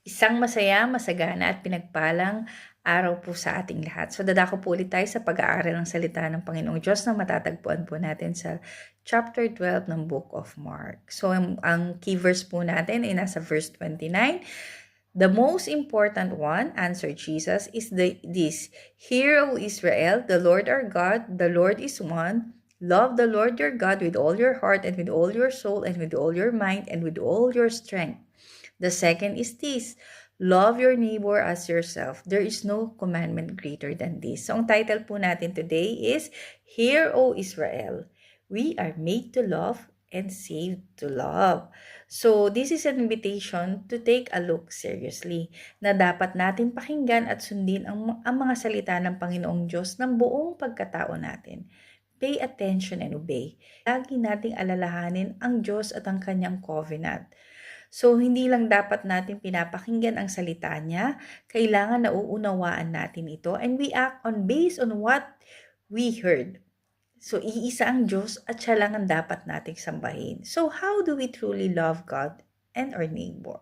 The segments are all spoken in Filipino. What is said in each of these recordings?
Isang masaya, masagana at pinagpalang araw po sa ating lahat. So dadako po ulit tayo sa pag-aaral ng salita ng Panginoong Diyos na matatagpuan po natin sa chapter 12 ng Book of Mark. So ang key verse po natin ay nasa verse 29. The most important one, answered Jesus, is this: Hear, O Israel, the Lord our God, the Lord is one. Love the Lord your God with all your heart and with all your soul and with all your mind and with all your strength. The second is this: love your neighbor as yourself. There is no commandment greater than this. So ang title po natin today is, Hear, O Israel, we are made to love and saved to love. So this is an invitation to take a look seriously, na dapat natin pakinggan at sundin ang mga salita ng Panginoong Diyos ng buong pagkatao natin. Pay attention and obey. Lagi nating alalahanin ang Diyos at ang kanyang covenant. So, hindi lang dapat natin pinapakinggan ang salita niya, kailangan nauunawaan natin ito and we act based on what we heard. So, iisa ang Diyos at siya lang ang dapat nating sambahin. So, how do we truly love God and our neighbor?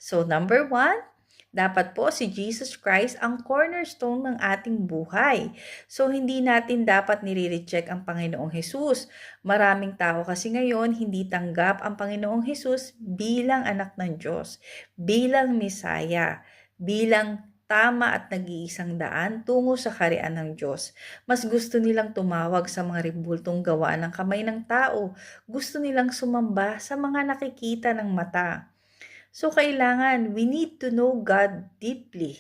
So, number 1, dapat po si Jesus Christ ang cornerstone ng ating buhay. So, hindi natin dapat nire-reject ang Panginoong Hesus. Maraming tao kasi ngayon hindi tanggap ang Panginoong Hesus bilang anak ng Diyos, bilang Mesaya, bilang tama at nag-iisang daan tungo sa kaharian ng Diyos. Mas gusto nilang tumawag sa mga ribultong gawa ng kamay ng tao. Gusto nilang sumamba sa mga nakikita ng mata. So, kailangan, we need to know God deeply.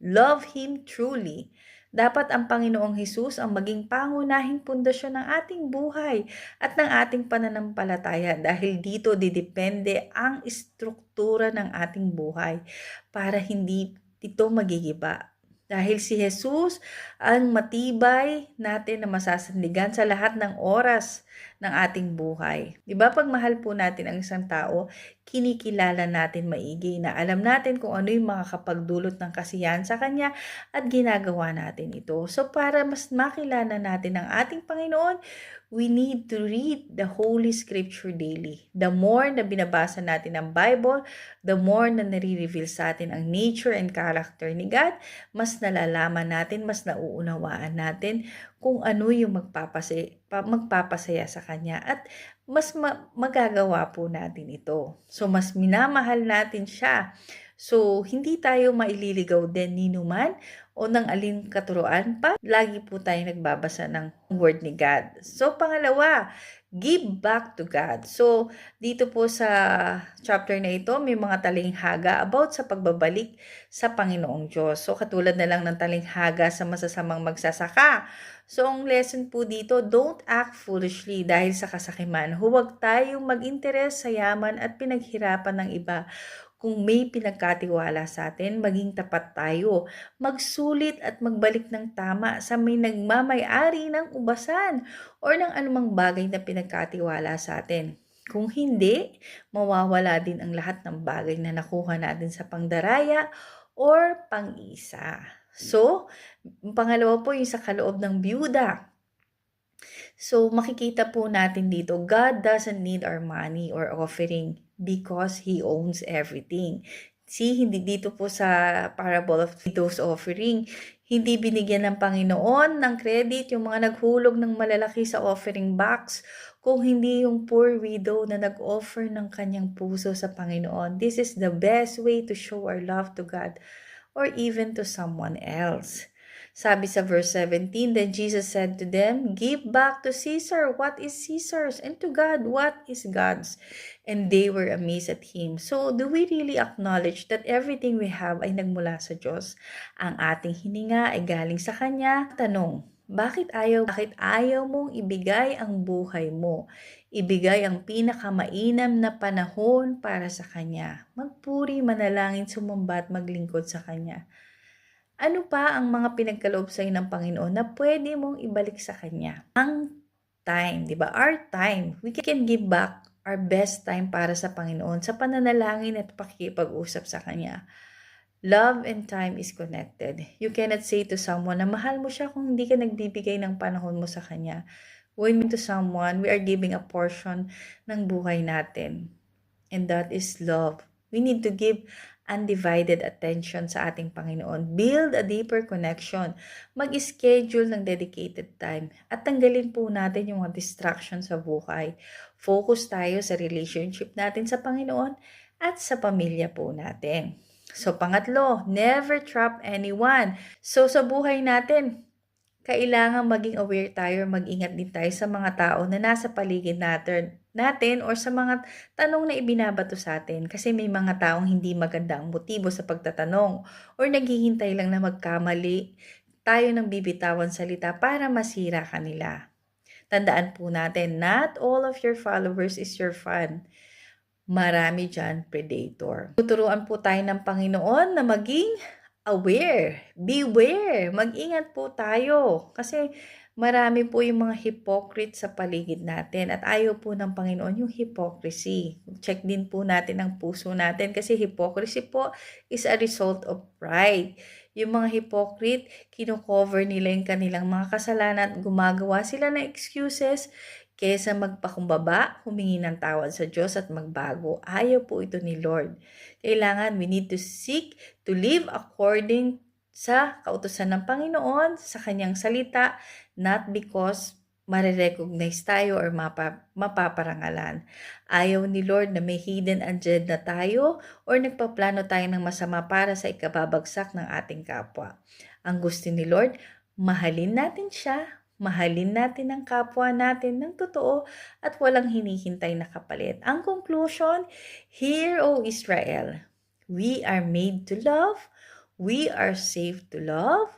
Love Him truly. Dapat ang Panginoong Hesus ang maging pangunahing pundasyon ng ating buhay at ng ating pananampalataya dahil dito didepende ang istruktura ng ating buhay para hindi ito magigiba. Dahil si Jesus ang matibay natin na masasandigan sa lahat ng oras ng ating buhay. Diba pag mahal po natin ang isang tao, kinikilala natin maigi na alam natin kung ano yung makakapagdulot ng kasiyahan sa kanya at ginagawa natin ito. So para mas makilala natin ang ating Panginoon, we need to read the Holy Scripture daily. The more na binabasa natin ang Bible, the more na nare-reveal sa atin ang nature and character ni God, mas nalalaman natin, mas nauunawaan natin kung ano yung magpapasaya sa Kanya at mas magagawa po natin ito. So, mas minamahal natin siya. So, hindi tayo maililigaw din ni numan o ng alin katuruan pa. Lagi po tayo nagbabasa ng word ni God. So, pangalawa, give back to God. So, dito po sa chapter na ito, may mga talinghaga about sa pagbabalik sa Panginoong Diyos. So, katulad na lang ng talinghaga sa masasamang magsasaka. So, ang lesson po dito, don't act foolishly dahil sa kasakiman. Huwag tayong mag-interes sa yaman at pinaghirapan ng iba. Kung may pinagkatiwala sa atin, maging tapat tayo. Magsulit at magbalik ng tama sa may nagmamay-ari ng ubasan o ng anumang bagay na pinagkatiwala sa atin. Kung hindi, mawawala din ang lahat ng bagay na nakuha natin sa pangdaraya or pang-isa. So, pangalawa po yung sa kaloob ng byuda. So, makikita po natin dito, God doesn't need our money or offering because He owns everything. See, hindi dito po sa parable of widow's offering, hindi binigyan ng Panginoon ng credit yung mga naghulog ng malalaki sa offering box, kung hindi yung poor widow na nag-offer ng kanyang puso sa Panginoon. This is the best way to show our love to God or even to someone else. Sabi sa verse 17, then Jesus said to them, give back to Caesar what is Caesar's, and to God what is God's. And they were amazed at Him. So, do we really acknowledge that everything we have ay nagmula sa Diyos? Ang ating hininga ay galing sa Kanya. Tanong, bakit ayaw mong ibigay ang buhay mo? Ibigay ang pinakamainam na panahon para sa Kanya. Magpuri, manalangin, sumamba at maglingkod sa Kanya. Ano pa ang mga pinagkaloob sa'yo ng Panginoon na pwede mong ibalik sa Kanya? Ang time, di ba? Our time. We can give back our best time para sa Panginoon sa pananalangin at pakikipag-usap sa Kanya. Love and time is connected. You cannot say to someone na mahal mo siya kung hindi ka nagbibigay ng panahon mo sa Kanya. When to someone, we are giving a portion ng buhay natin. And that is love. We need to give undivided attention sa ating Panginoon. Build a deeper connection. Mag-schedule ng dedicated time. At tanggalin po natin yung mga distractions sa buhay. Focus tayo sa relationship natin sa Panginoon at sa pamilya po natin. So, pangatlo, never trap anyone. So, sa buhay natin, kailangan maging aware tayo, mag-ingat din tayo sa mga tao na nasa paligid natin or sa mga tanong na ibinabato sa atin. Kasi may mga taong hindi maganda ang motibo sa pagtatanong or naghihintay lang na magkamali tayo ng bibitawan salita para masira kanila. Tandaan po natin, not all of your followers is your fan. Marami dyan predator. Tuturuan po tayo ng Panginoon na maging aware, beware, mag-ingat po tayo kasi marami po yung mga hypocrite sa paligid natin at ayaw po ng Panginoon yung hypocrisy. Check din po natin ang puso natin kasi hypocrisy po is a result of pride. Yung mga hypocrite, kino-cover nila yung kanilang mga kasalanan at gumagawa sila ng excuses kaysa magpakumbaba, humingi ng tawad sa Diyos at magbago. Ayaw po ito ni Lord. Kailangan we need to seek to live according sa kautusan ng Panginoon, sa kanyang salita, not because marirecognize tayo or mapaparangalan. Ayaw ni Lord na may hidden agenda tayo or nagpaplano tayo ng masama para sa ikababagsak ng ating kapwa. Ang gusto ni Lord, mahalin natin siya, mahalin natin ang kapwa natin ng totoo at walang hinihintay na kapalit. Ang conclusion, Hear, O Israel, we are made to love, we are saved to love,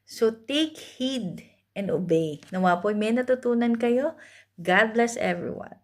so take heed and obey. Nawa po may natutunan kayo. God bless everyone.